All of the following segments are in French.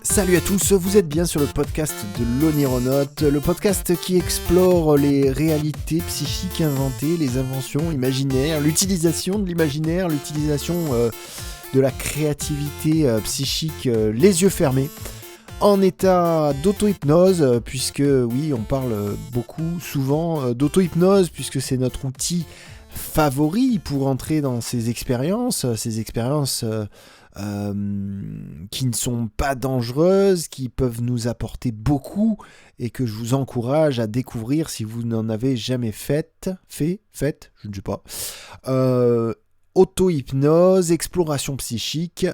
Salut à tous, vous êtes bien sur le podcast de l'Onironaute, le podcast qui explore les réalités psychiques inventées, les inventions imaginaires, l'utilisation de l'imaginaire, l'utilisation de la créativité psychique, les yeux fermés, en état d'auto-hypnose, puisque oui, on parle beaucoup, souvent d'auto-hypnose, puisque c'est notre outil favori pour entrer dans ces expériences qui ne sont pas dangereuses, qui peuvent nous apporter beaucoup et que je vous encourage à découvrir si vous n'en avez jamais fait, je ne sais pas. Auto-hypnose, exploration psychique,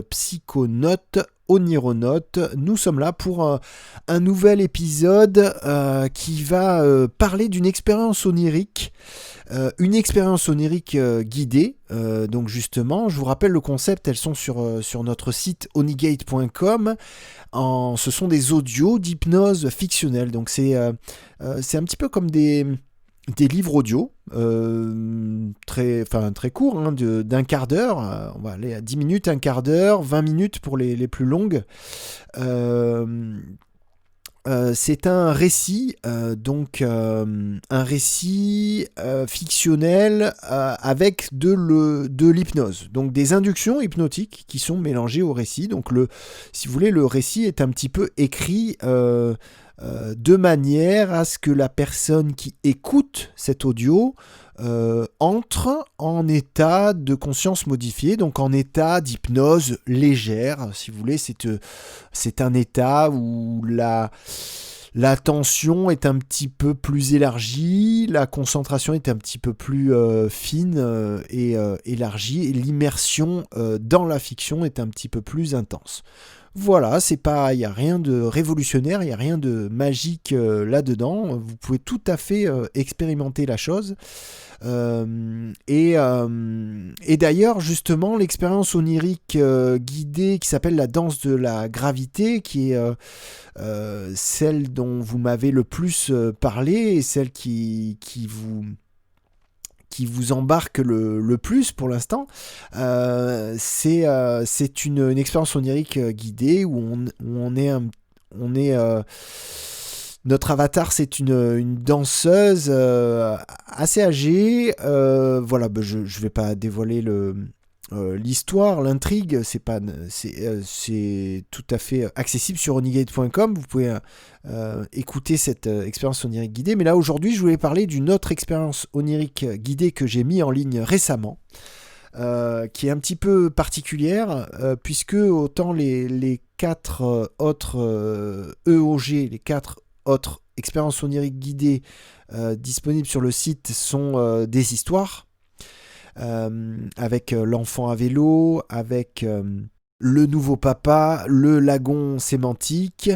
psychonaute, onironaute. Nous sommes là pour un nouvel épisode qui va parler d'une expérience onirique. Une expérience onirique guidée. Donc justement, je vous rappelle le concept, elles sont sur notre site onigate.com. Ce sont des audios d'hypnose fictionnelle. Donc c'est un petit peu comme des livres audio, très courts, hein, d'un quart d'heure. On va aller à 10 minutes, un quart d'heure, 20 minutes pour les plus longues. C'est un récit, un récit fictionnel avec de l'hypnose. Donc des inductions hypnotiques qui sont mélangées au récit. Donc si vous voulez, le récit est un petit peu écrit de manière à ce que la personne qui écoute cet audio entre en état de conscience modifiée, donc en état d'hypnose légère, si vous voulez. C'est un état où l'attention est un petit peu plus élargie, la concentration est un petit peu plus fine et élargie, et l'immersion dans la fiction est un petit peu plus intense. Voilà, il n'y a rien de révolutionnaire, il n'y a rien de magique là-dedans. Vous pouvez tout à fait expérimenter la chose. Et d'ailleurs, justement, l'expérience onirique guidée qui s'appelle la danse de la gravité, qui est celle dont vous m'avez le plus parlé et celle qui vous embarque le plus pour l'instant, c'est une expérience onirique guidée où notre avatar, c'est une danseuse assez âgée. Voilà, je vais pas dévoiler l'histoire, l'intrigue. C'est tout à fait accessible sur onigate.com. Vous pouvez écouter cette expérience onirique guidée. Mais là, aujourd'hui, je voulais parler d'une autre expérience onirique guidée que j'ai mis en ligne récemment, qui est un petit peu particulière, puisque autant les 4 autres EOG, les 4 autres expériences oniriques guidées disponibles sur le site sont des histoires, avec l'enfant à vélo, avec le nouveau papa, le lagon sémantique.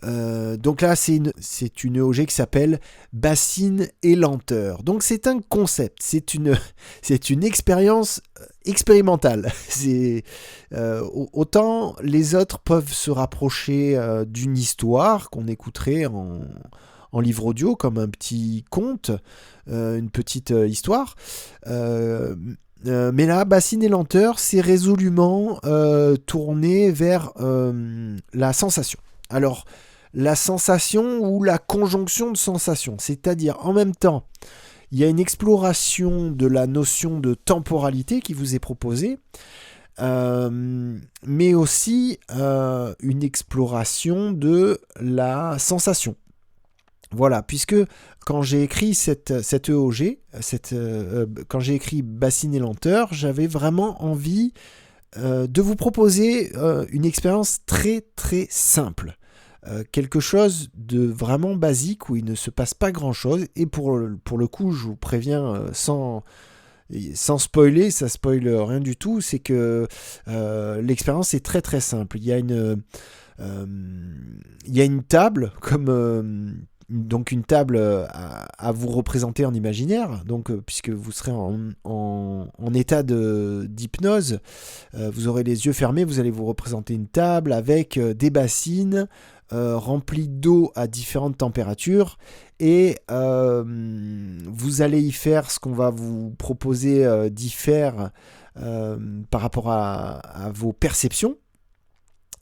Donc là, c'est une EOG qui s'appelle Bassine et lenteur. Donc c'est un concept, c'est une expérience expérimentale. Autant les autres peuvent se rapprocher d'une histoire qu'on écouterait en livre audio, comme un petit conte, une petite histoire. Mais là, Bassine et lenteur, c'est résolument tourné vers la sensation. Alors, la sensation ou la conjonction de sensations, c'est-à-dire en même temps, il y a une exploration de la notion de temporalité qui vous est proposée, mais aussi une exploration de la sensation. Voilà, puisque quand j'ai écrit cette EOG, quand j'ai écrit Bassine et lenteur, j'avais vraiment envie de vous proposer une expérience très très simple. Quelque chose de vraiment basique où il ne se passe pas grand chose, et pour le coup, je vous préviens sans spoiler, ça spoil rien du tout, c'est que l'expérience est très très simple. Il y a une table, donc une table à vous représenter en imaginaire, donc puisque vous serez en état d'hypnose, vous aurez les yeux fermés, vous allez vous représenter une table avec des bassines remplies d'eau à différentes températures, et vous allez y faire ce qu'on va vous proposer d'y faire par rapport à vos perceptions.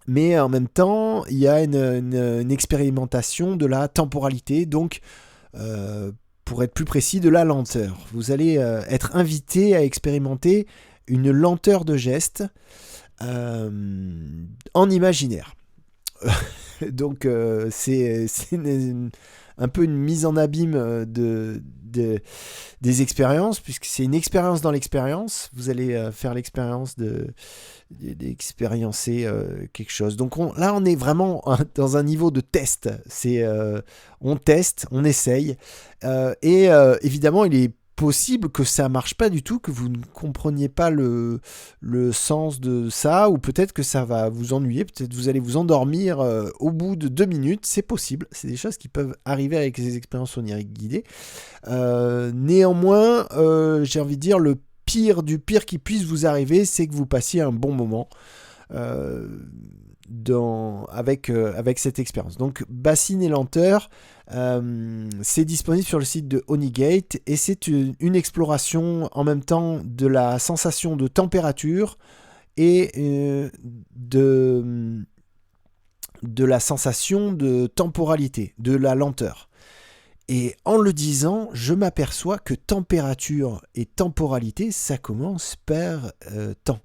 mais en même temps, il y a une expérimentation de la temporalité, donc pour être plus précis, de la lenteur. Vous allez être invité à expérimenter une lenteur de geste en imaginaire. Donc un peu une mise en abîme des expériences, puisque c'est une expérience dans l'expérience. Vous allez faire l'expérience d'expériencer quelque chose. Donc là, on est vraiment dans un niveau de test. On teste, on essaye. Évidemment, il est possible que ça marche pas du tout, que vous ne compreniez pas le sens de ça, ou peut-être que ça va vous ennuyer, peut-être vous allez vous endormir au bout de 2 minutes, c'est possible, c'est des choses qui peuvent arriver avec les expériences oniriques guidées. Néanmoins, j'ai envie de dire, le pire du pire qui puisse vous arriver, c'est que vous passiez un bon moment avec cette expérience. Donc bassine et lenteur, c'est disponible sur le site de Onigate, et c'est une exploration en même temps de la sensation de température et de la sensation de temporalité, de la lenteur. Et en le disant, je m'aperçois que température et temporalité, ça commence par temps.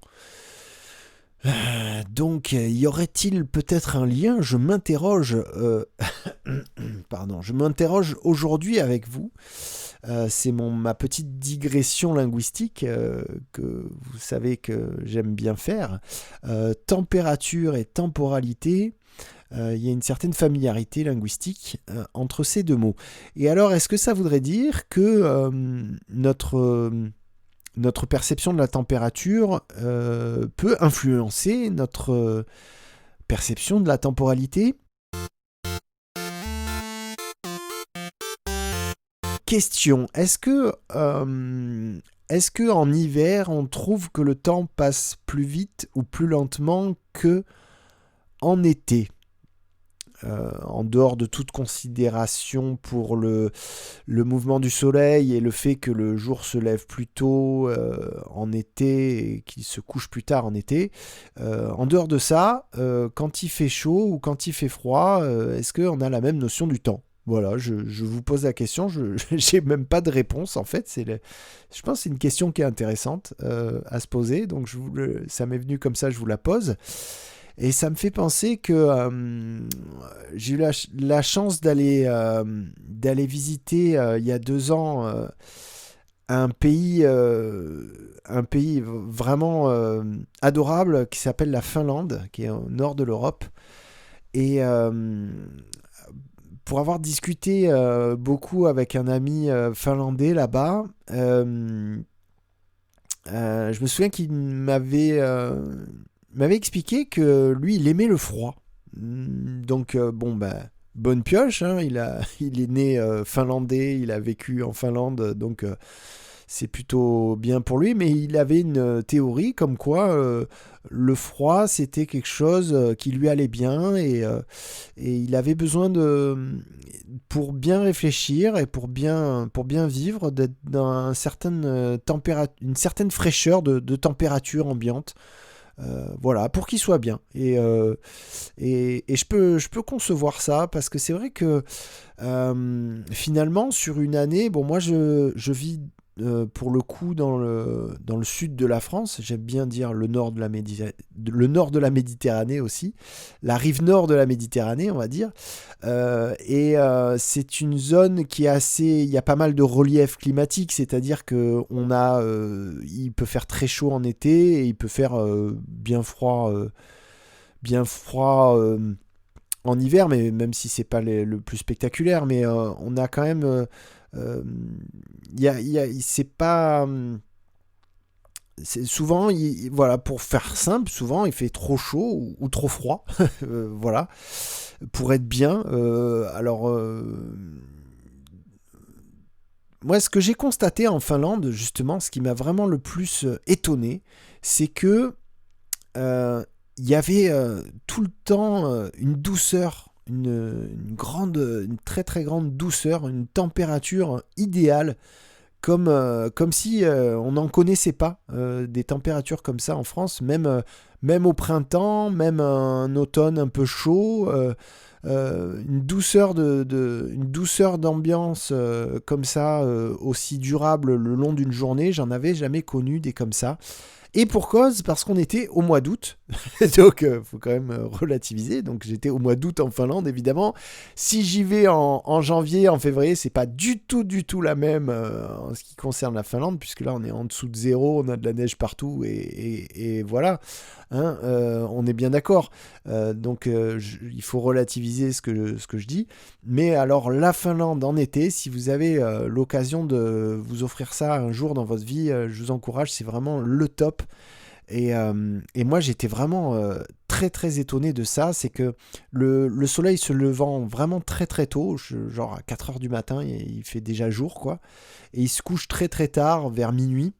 Donc, y aurait-il peut-être un lien ? Je m'interroge aujourd'hui avec vous. C'est ma petite digression linguistique que vous savez que j'aime bien faire. Température et temporalité, il y a une certaine familiarité linguistique entre ces deux mots. Et alors, est-ce que ça voudrait dire que notre perception de la température peut influencer notre perception de la temporalité ? Question, est-ce que en hiver, on trouve que le temps passe plus vite ou plus lentement que en été ? En dehors de toute considération pour le mouvement du soleil et le fait que le jour se lève plus tôt en été et qu'il se couche plus tard en été, en dehors de ça, quand il fait chaud ou quand il fait froid, est-ce qu'on a la même notion du temps ? Voilà, je vous pose la question, je n'ai même pas de réponse en fait, je pense que c'est une question qui est intéressante à se poser, donc ça m'est venu comme ça, je vous la pose. Et ça me fait penser que j'ai eu la chance d'aller visiter il y a 2 ans un pays vraiment adorable qui s'appelle la Finlande, qui est au nord de l'Europe. Et pour avoir discuté beaucoup avec un ami finlandais là-bas, je me souviens qu'il m'avait expliqué que lui, il aimait le froid. Donc, bonne pioche, hein, il est né finlandais, il a vécu en Finlande, donc c'est plutôt bien pour lui, mais il avait une théorie comme quoi le froid, c'était quelque chose qui lui allait bien, et il avait besoin pour bien réfléchir et pour bien vivre, d'être dans une certaine fraîcheur de température ambiante. Voilà, pour qu'il soit bien. Et je peux concevoir ça, parce que c'est vrai que finalement, sur une année, bon, moi je vis pour le coup dans le sud de la France. J'aime bien dire le nord de la Méditerranée aussi, la rive nord de la Méditerranée, on va dire. C'est une zone qui est il y a pas mal de relief climatique, c'est-à-dire que il peut faire très chaud en été et il peut faire bien froid en hiver, mais même si c'est pas le plus spectaculaire, mais on a quand même c'est pas souvent, voilà, pour faire simple, souvent il fait trop chaud ou trop froid, voilà, pour être bien. Moi, ce que j'ai constaté en Finlande, justement, ce qui m'a vraiment le plus étonné, c'est que il y avait tout le temps une douceur, une très très grande douceur, une température idéale comme si on n'en connaissait pas des températures comme ça en France, même au printemps, même un automne un peu chaud, une douceur une douceur d'ambiance comme ça, aussi durable le long d'une journée, j'en avais jamais connu des comme ça. Et pour cause, parce qu'on était au mois d'août, donc faut quand même relativiser. Donc j'étais au mois d'août en Finlande, évidemment. Si j'y vais en janvier, en février, c'est pas du tout la même en ce qui concerne la Finlande, puisque là on est en dessous de zéro, on a de la neige partout, et voilà. Hein, on est bien d'accord. Donc il faut relativiser ce que je dis. Mais alors la Finlande en été, si vous avez l'occasion de vous offrir ça un jour dans votre vie, je vous encourage, c'est vraiment le top. Et moi j'étais vraiment très très étonné de ça, c'est que le soleil se levant vraiment très très tôt, genre à 4h du matin, il fait déjà jour quoi, et il se couche très très tard, vers minuit.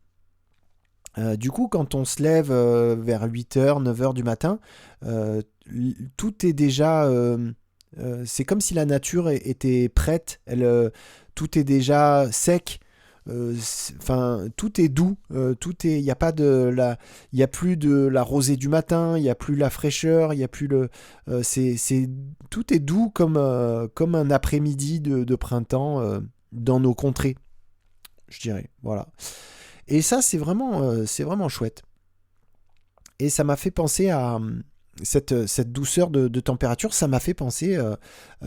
Du coup, quand on se lève vers 8h, 9h du matin, tout est déjà... c'est comme si la nature était prête, tout est déjà sec, enfin tout est doux, il n'y a pas il y a plus de la rosée du matin, il n'y a plus la fraîcheur, il y a plus tout est doux comme un après-midi de printemps dans nos contrées, je dirais, voilà. Et ça, c'est vraiment chouette. Et ça m'a fait penser à cette douceur de température. Ça m'a fait penser,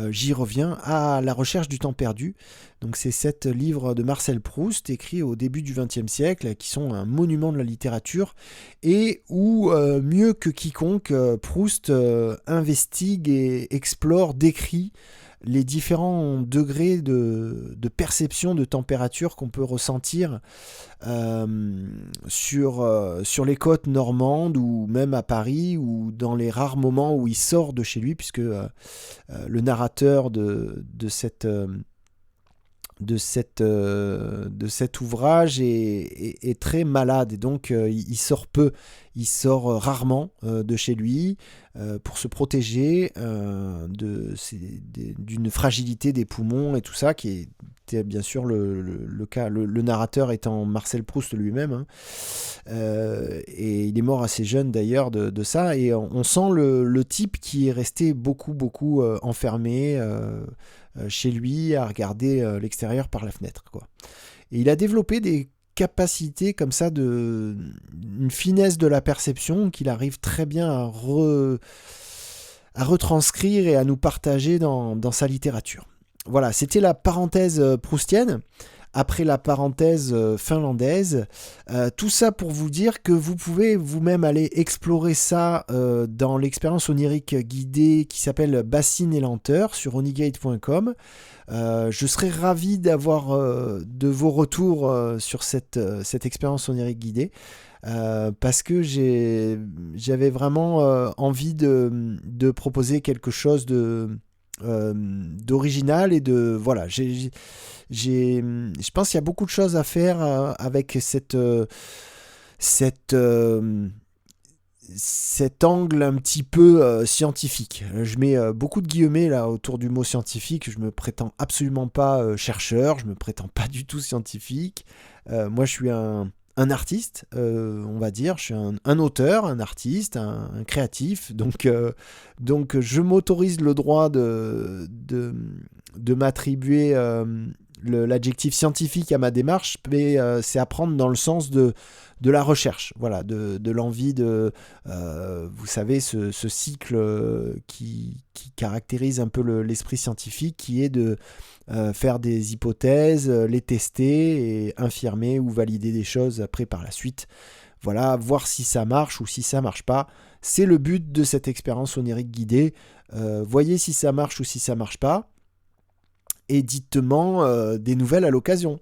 j'y reviens, à La recherche du temps perdu. Donc, c'est 7 livres de Marcel Proust, écrits au début du XXe siècle, qui sont un monument de la littérature, et où, mieux que quiconque, Proust investigue et explore, décrit les différents degrés de perception de température qu'on peut ressentir sur les côtes normandes ou même à Paris, ou dans les rares moments où il sort de chez lui, puisque le narrateur de cet ouvrage est très malade, et donc il sort peu, il sort rarement de chez lui pour se protéger d'une fragilité des poumons et tout ça, qui était bien sûr le cas, le narrateur étant Marcel Proust lui-même, hein. Et il est mort assez jeune d'ailleurs de ça, et on sent le type qui est resté beaucoup enfermé chez lui à regarder l'extérieur par la fenêtre, quoi. Et il a développé des capacités comme ça, une finesse de la perception qu'il arrive très bien à retranscrire et à nous partager dans sa littérature. Voilà, c'était la parenthèse proustienne. Après la parenthèse finlandaise, tout ça pour vous dire que vous pouvez vous-même aller explorer ça dans l'expérience onirique guidée qui s'appelle Bassines et lenteurs sur onigate.com. Je serais ravi d'avoir de vos retours sur cette expérience onirique guidée, parce que j'avais vraiment envie de proposer quelque chose d'original, et voilà, je pense qu'il y a beaucoup de choses à faire avec cet angle un petit peu scientifique. Je mets beaucoup de guillemets là autour du mot scientifique. Je me prétends absolument pas chercheur, je me prétends pas du tout scientifique. Moi, je suis un artiste, on va dire. Je suis un auteur, un artiste, un créatif. Donc je m'autorise le droit de m'attribuer l'adjectif scientifique à ma démarche, mais c'est à prendre dans le sens de la recherche, voilà, de l'envie vous savez, ce cycle qui caractérise un peu l'esprit scientifique, qui est de faire des hypothèses, les tester et infirmer ou valider des choses après par la suite. Voilà, voir si ça marche ou si ça marche pas. C'est le but de cette expérience onirique guidée. Voyez si ça marche ou si ça marche pas, et dites-moi des nouvelles à l'occasion.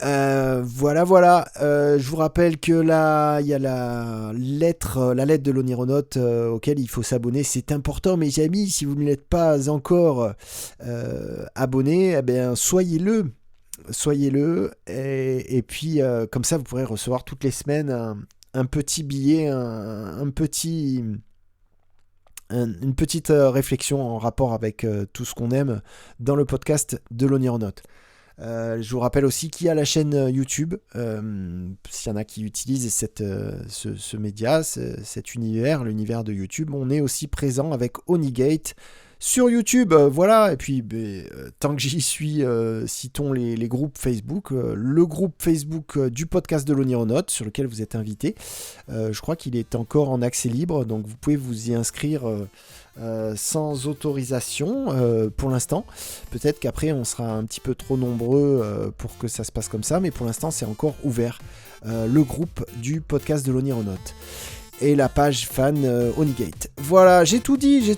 Voilà. Je vous rappelle que là, il y a la lettre de l'Onironaute auquel il faut s'abonner. C'est important, mes amis. Si vous ne l'êtes pas encore abonné, eh bien, soyez-le. Et puis, comme ça, vous pourrez recevoir toutes les semaines un petit billet, une petite réflexion en rapport avec tout ce qu'on aime dans le podcast de l'Onironaute. Je vous rappelle aussi qu'il y a la chaîne YouTube, s'il y en a qui utilisent ce média, cet univers, l'univers de YouTube. On est aussi présent avec Onigate sur YouTube, voilà. Et puis, tant que j'y suis, citons les groupes Facebook. Le groupe Facebook du podcast de l'Onironaute, sur lequel vous êtes invité. Je crois qu'il est encore en accès libre, donc vous pouvez vous y inscrire sans autorisation pour l'instant. Peut-être qu'après, on sera un petit peu trop nombreux pour que ça se passe comme ça, mais pour l'instant, c'est encore ouvert. Le groupe du podcast de l'Onironaute. Et la page fan Onigate. Voilà, j'ai tout dit.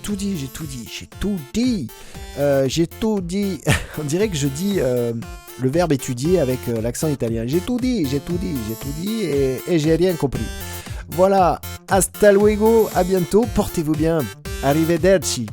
On dirait que je dis le verbe étudier avec l'accent italien. J'ai tout dit, et j'ai rien compris. Voilà, hasta luego, à bientôt, portez-vous bien. Arrivederci.